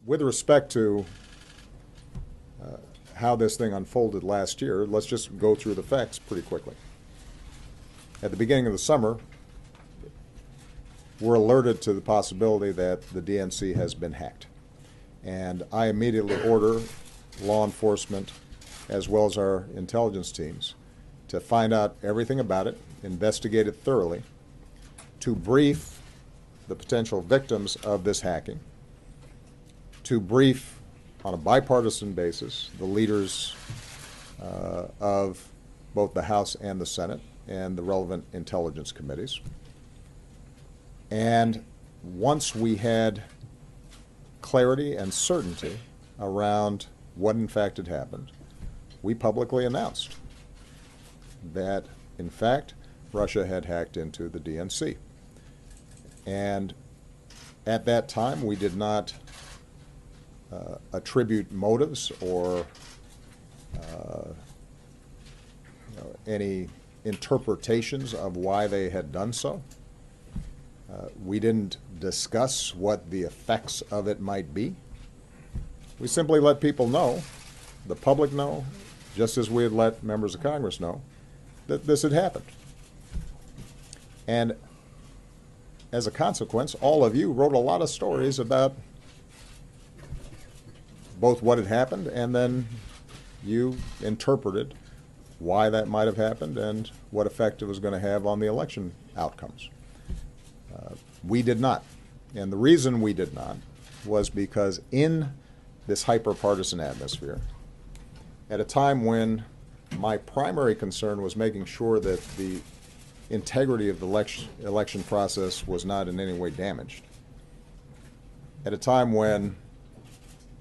With respect to how this thing unfolded last year, let's just go through the facts pretty quickly. At the beginning of the summer, we're alerted to the possibility that the DNC has been hacked. And I immediately order law enforcement as well as our intelligence teams to find out everything about it, investigate it thoroughly, to brief the potential victims of this hacking, to brief on a bipartisan basis the leaders of both the House and the Senate and the relevant intelligence committees. And once we had clarity and certainty around what in fact had happened, we publicly announced that, in fact, Russia had hacked into the DNC. And at that time, we did not attribute motives or any interpretations of why they had done so. We didn't discuss what the effects of it might be. We simply let people know, the public know, just as we had let members of Congress know, that this had happened. And as a consequence, all of you wrote a lot of stories about both what had happened and then you interpreted why that might have happened and what effect it was going to have on the election outcomes. We did not. And the reason we did not was because in this hyper-partisan atmosphere, at a time when my primary concern was making sure that the integrity of the election process was not in any way damaged, at a time when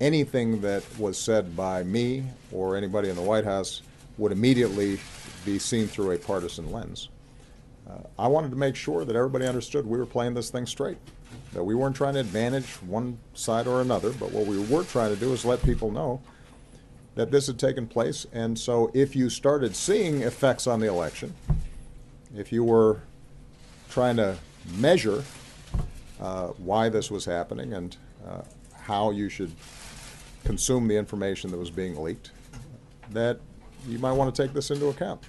anything that was said by me or anybody in the White House would immediately be seen through a partisan lens, I wanted to make sure that everybody understood we were playing this thing straight, that we weren't trying to advantage one side or another, but what we were trying to do is let people know that this had taken place. And so if you started seeing effects on the election, if you were trying to measure why this was happening and how you should consume the information that was being leaked, that you might want to take this into account.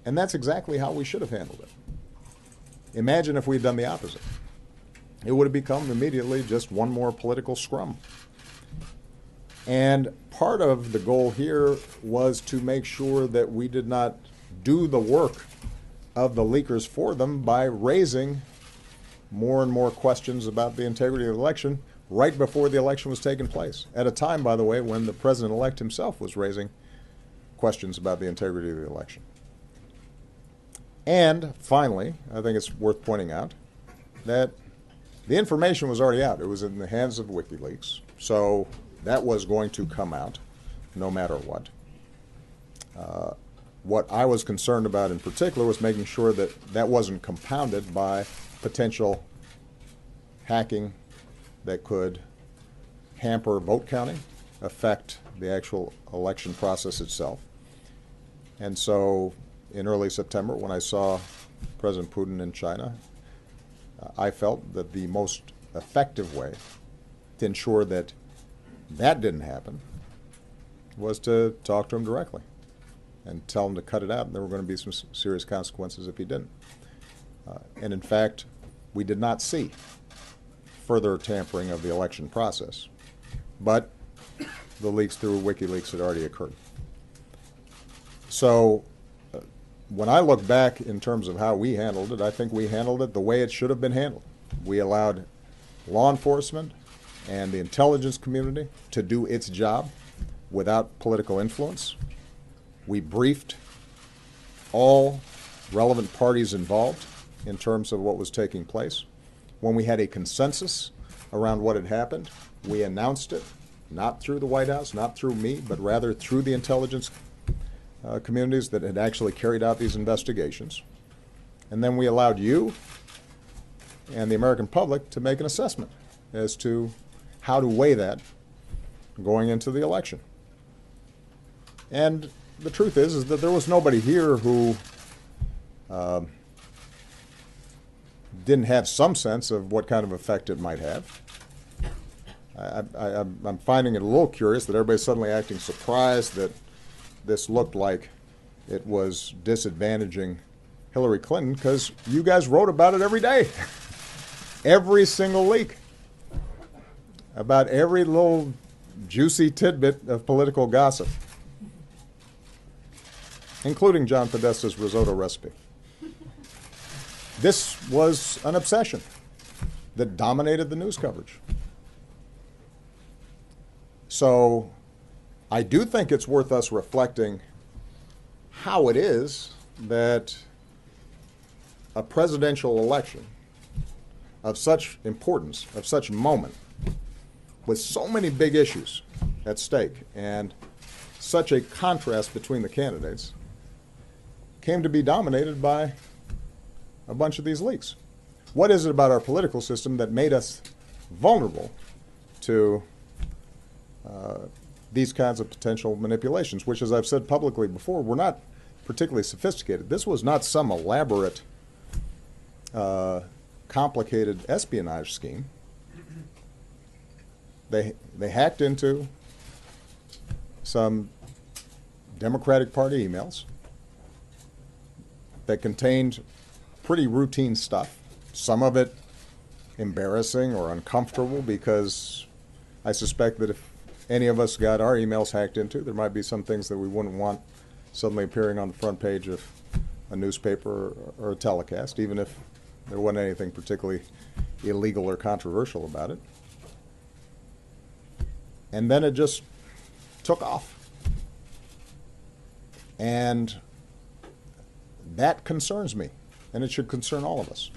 And that's exactly how we should have handled it. Imagine if we'd done the opposite. It would have become immediately just one more political scrum. And part of the goal here was to make sure that we did not do the work of the leakers for them by raising more and more questions about the integrity of the election right before the election was taking place. At a time, by the way, when the president-elect himself was raising questions about the integrity of the election. And finally, I think it's worth pointing out that the information was already out. It was in the hands of WikiLeaks. So that was going to come out no matter what. What I was concerned about in particular was making sure that that wasn't compounded by potential hacking that could hamper vote counting, affect the actual election process itself. And so in early September, when I saw President Putin in China, I felt that the most effective way to ensure that that didn't happen was to talk to him directly and tell him to cut it out, and there were going to be some serious consequences if he didn't. And in fact, we did not see further tampering of the election process, but the leaks through WikiLeaks had already occurred. So when I look back in terms of how we handled it, I think we handled it the way it should have been handled. We allowed law enforcement and the intelligence community to do its job without political influence. We briefed all relevant parties involved in terms of what was taking place. When we had a consensus around what had happened, we announced it, not through the White House, not through me, but rather through the intelligence communities that had actually carried out these investigations. And then we allowed you and the American public to make an assessment as to how to weigh that going into the election. And the truth is that there was nobody here who didn't have some sense of what kind of effect it might have. I'm finding it a little curious that everybody's suddenly acting surprised that this looked like it was disadvantaging Hillary Clinton, because you guys wrote about it every day. Every single leak. About every little juicy tidbit of political gossip, including John Podesta's risotto recipe. This was an obsession that dominated the news coverage. So I do think it's worth us reflecting how it is that a presidential election of such importance, of such moment, with so many big issues at stake and such a contrast between the candidates, came to be dominated by a bunch of these leaks. What is it about our political system that made us vulnerable to these kinds of potential manipulations, which, as I've said publicly before, were not particularly sophisticated. This was not some elaborate, complicated espionage scheme. They hacked into some Democratic Party emails that contained pretty routine stuff, some of it embarrassing or uncomfortable, because I suspect that if any of us got our emails hacked into, there might be some things that we wouldn't want suddenly appearing on the front page of a newspaper or a telecast, even if there wasn't anything particularly illegal or controversial about it. And then it just took off. And that concerns me, and it should concern all of us.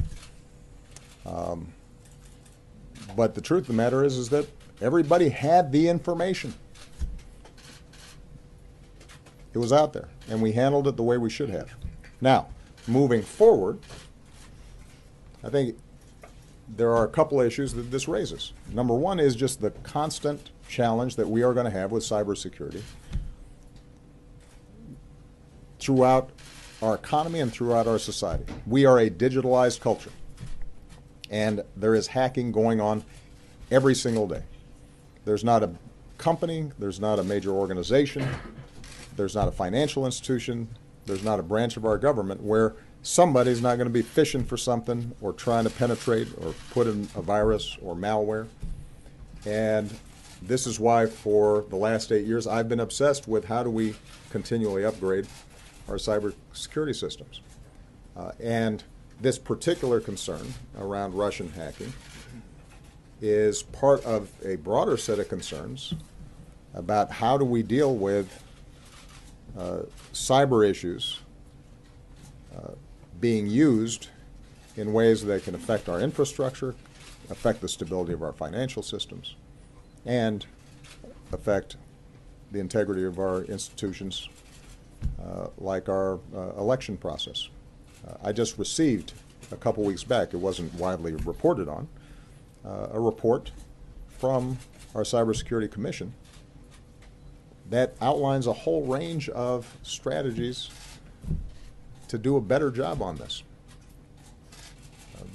But the truth of the matter is that everybody had the information. It was out there, and we handled it the way we should have. Now, moving forward, I think there are a couple of issues that this raises. Number one is just the constant challenge that we are going to have with cybersecurity throughout our economy and throughout our society. We are a digitalized culture, and there is hacking going on every single day. There's not a company, there's not a major organization, there's not a financial institution, there's not a branch of our government where somebody's not going to be fishing for something or trying to penetrate or put in a virus or malware. And this is why for the last 8 years I've been obsessed with how do we continually upgrade our cybersecurity systems. And this particular concern around Russian hacking is part of a broader set of concerns about how do we deal with cyber issues being used in ways that can affect our infrastructure, affect the stability of our financial systems, and affect the integrity of our institutions, like our election process. I just received a couple weeks back, it wasn't widely reported on, a report from our Cybersecurity Commission that outlines a whole range of strategies to do a better job on this.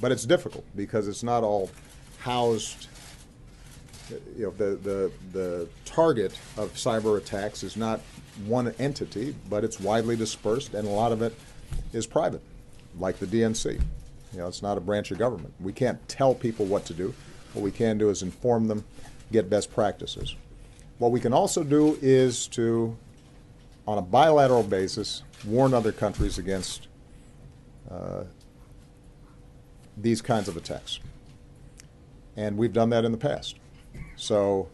But it's difficult because it's not all housed. You know, the target of cyber attacks is not one entity, but it's widely dispersed, and a lot of it is private, like the DNC. You know, it's not a branch of government. We can't tell people what to do. What we can do is inform them, get best practices. What we can also do is to, on a bilateral basis, warn other countries against these kinds of attacks. And we've done that in the past. So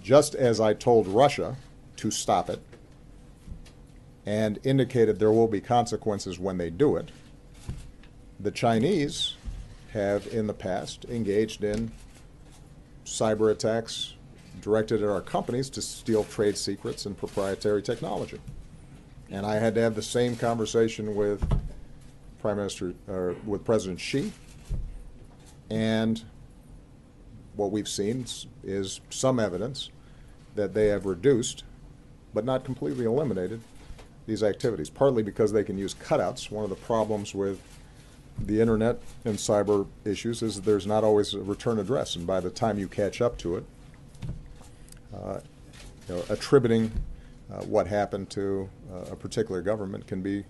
just as I told Russia to stop it and indicated there will be consequences when they do it, the Chinese have in the past engaged in cyber attacks directed at our companies to steal trade secrets and proprietary technology. And I had to have the same conversation with with President Xi. And what we've seen is some evidence that they have reduced, but not completely eliminated, these activities, partly because they can use cutouts. One of the problems with the internet and cyber issues is that there's not always a return address, and by the time you catch up to it, attributing what happened to a particular government can be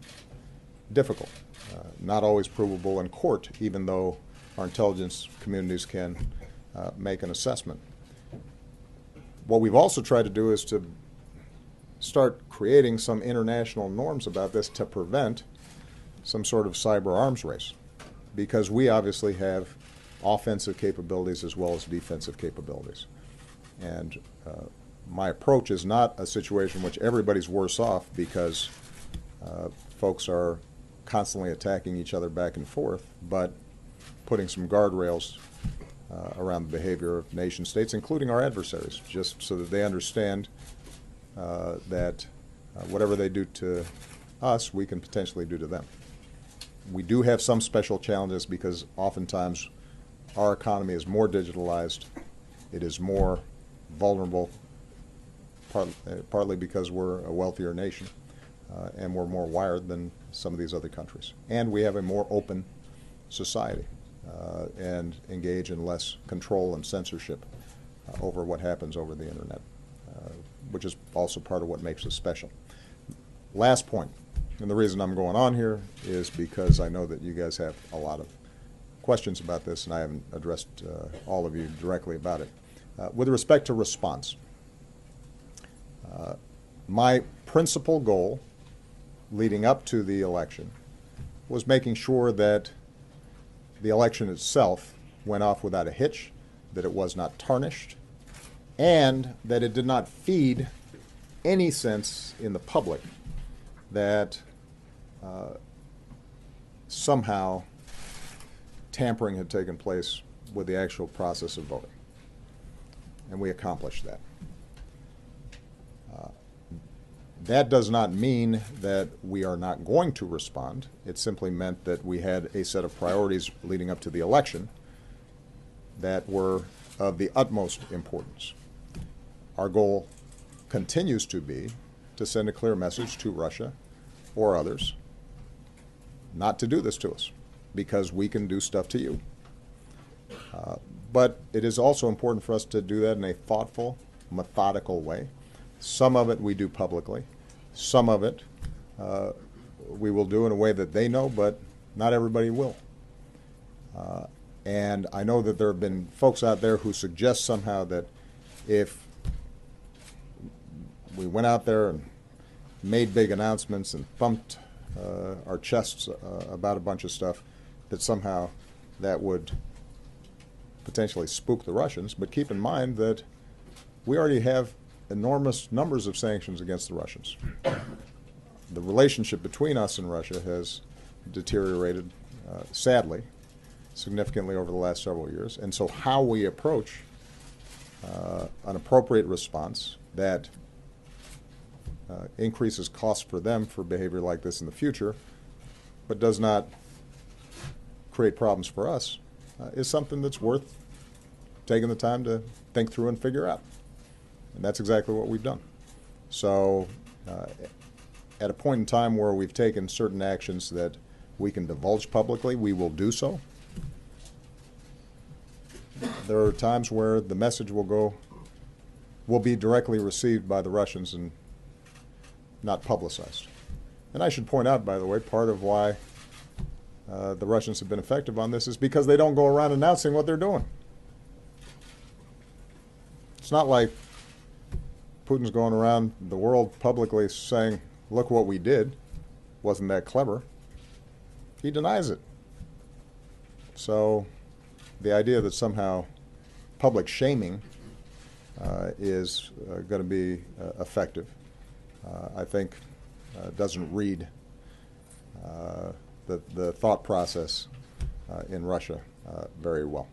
difficult, not always provable in court, even though our intelligence communities can make an assessment. What we've also tried to do is to start creating some international norms about this to prevent some sort of cyber arms race, because we obviously have offensive capabilities as well as defensive capabilities. And my approach is not a situation in which everybody's worse off because folks are constantly attacking each other back and forth, but putting some guardrails around the behavior of nation states, including our adversaries, just so that they understand that whatever they do to us, we can potentially do to them. We do have some special challenges because oftentimes our economy is more digitalized, it is more vulnerable, partly because we're a wealthier nation and we're more wired than some of these other countries. And we have a more open society and engage in less control and censorship over what happens over the internet, which is also part of what makes us special. Last point, and the reason I'm going on here is because I know that you guys have a lot of questions about this, and I haven't addressed all of you directly about it. With respect to response, my principal goal leading up to the election was making sure that the election itself went off without a hitch, that it was not tarnished, and that it did not feed any sense in the public that somehow tampering had taken place with the actual process of voting. And we accomplished that. That does not mean that we are not going to respond. It simply meant that we had a set of priorities leading up to the election that were of the utmost importance. Our goal continues to be to send a clear message to Russia or others not to do this to us, because we can do stuff to you. But it is also important for us to do that in a thoughtful, methodical way. Some of it we do publicly. Some of it we will do in a way that they know, but not everybody will. And I know that there have been folks out there who suggest somehow that if we went out there and made big announcements and thumped our chests about a bunch of stuff, that somehow that would potentially spook the Russians. But keep in mind that we already have enormous numbers of sanctions against the Russians. The relationship between us and Russia has deteriorated, sadly, significantly over the last several years. And so how we approach an appropriate response that increases costs for them for behavior like this in the future, but does not create problems for us, is something that's worth taking the time to think through and figure out. And that's exactly what we've done. So at a point in time where we've taken certain actions that we can divulge publicly, we will do so. There are times where the message will be directly received by the Russians and not publicized. And I should point out, by the way, part of why the Russians have been effective on this is because they don't go around announcing what they're doing. It's not like Putin's going around the world publicly saying, look what we did, wasn't that clever? He denies it. So the idea that somehow public shaming is going to be effective, I think doesn't read the thought process in Russia very well.